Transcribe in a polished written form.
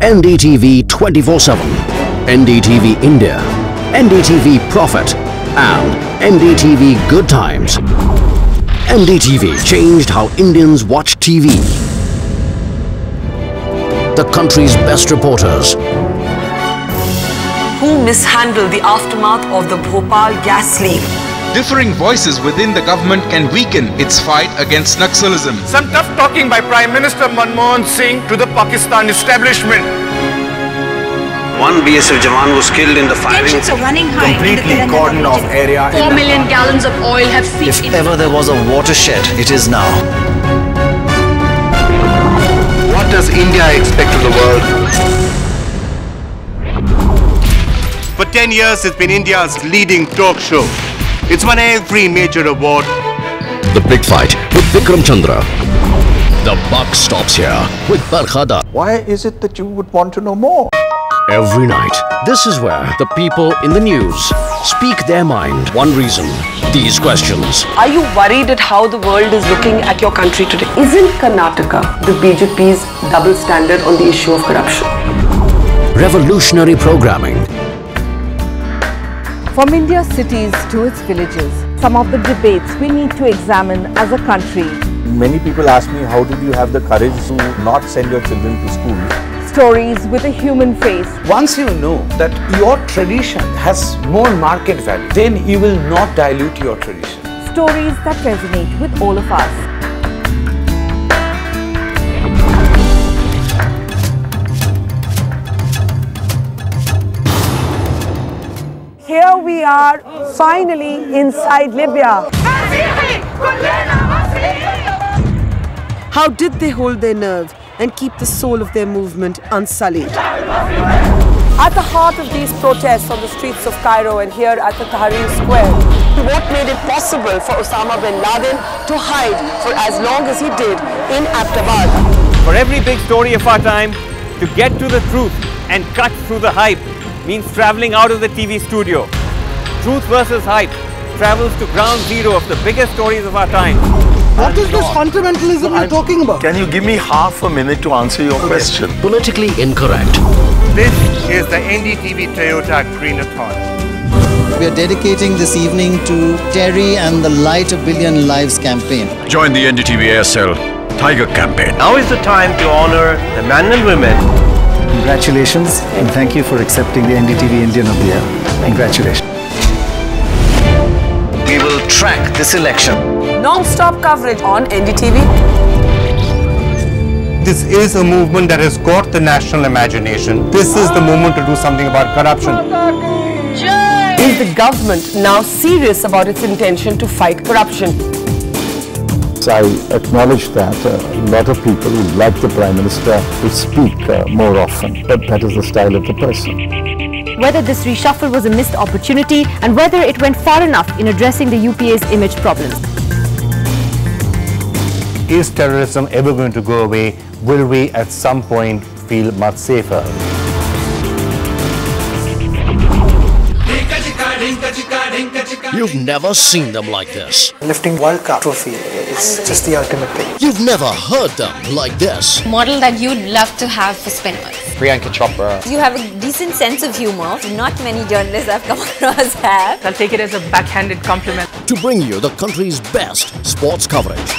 NDTV 24x7, NDTV India, NDTV Profit and NDTV Good Times. NDTV changed how Indians watch TV. The country's best reporters. Who mishandled the aftermath of the Bhopal gas leak? Differing voices within the government can weaken its fight against Naxalism. Some tough talking by Prime Minister Manmohan Singh to the Pakistan establishment. One BSF Jawan was killed in the firing. Tensions are running high. Completely cordoned off area. 4 million gallons of oil have seeped in. If ever there was a watershed, it is now. What does India expect of the world? For 10 years, it's been India's leading talk show. It's won every major award. The Big Fight with Vikram Chandra. The buck stops here with Barkhada. Why is it that you would want to know more? Every night, this is where the people in the news speak their mind. One reason, these questions. Are you worried at how the world is looking at your country today? Isn't Karnataka the BJP's double standard on the issue of corruption? Revolutionary programming. From India's cities to its villages, some of the debates we need to examine as a country. Many people ask me, how did you have the courage to not send your children to school? Stories with a human face. Once you know that your tradition has more market value, then you will not dilute your tradition. Stories that resonate with all of us. Here we are, finally inside Libya. How did they hold their nerve and keep the soul of their movement unsullied? At the heart of these protests on the streets of Cairo and here at the Tahrir Square, what made it possible for Osama bin Laden to hide for as long as he did in Abbottabad? For every big story of our time, to get to the truth and cut through the hype means traveling out of the TV studio. Truth versus hype travels to ground zero of the biggest stories of our time. What is this fundamentalism you're talking about? Can you give me half a minute to answer your question? Politically incorrect. This is the NDTV Toyota Greenathon. We are dedicating this evening to Terry and the Light a Billion Lives campaign. Join the NDTV ASL Tiger campaign. Now is the time to honor the men and women. Congratulations and thank you for accepting the NDTV Indian of the Year. Congratulations. We will track this election. Non-stop coverage on NDTV. This is a movement that has got the national imagination. This is the moment to do something about corruption. Is the government now serious about its intention to fight corruption? I acknowledge that a lot of people would like the Prime Minister to speak more often, but that is the style of the person. Whether this reshuffle was a missed opportunity and whether it went far enough in addressing the UPA's image problems. Is terrorism ever going to go away? Will we at some point feel much safer? You've never seen them like this. Lifting World Cup trophy is just the ultimate thing. You've never heard them like this. model that you'd love to have for spinners. Priyanka Chopra. You have a decent sense of humor. Not many journalists I've come across have. I'll take it as a backhanded compliment. To bring you the country's best sports coverage.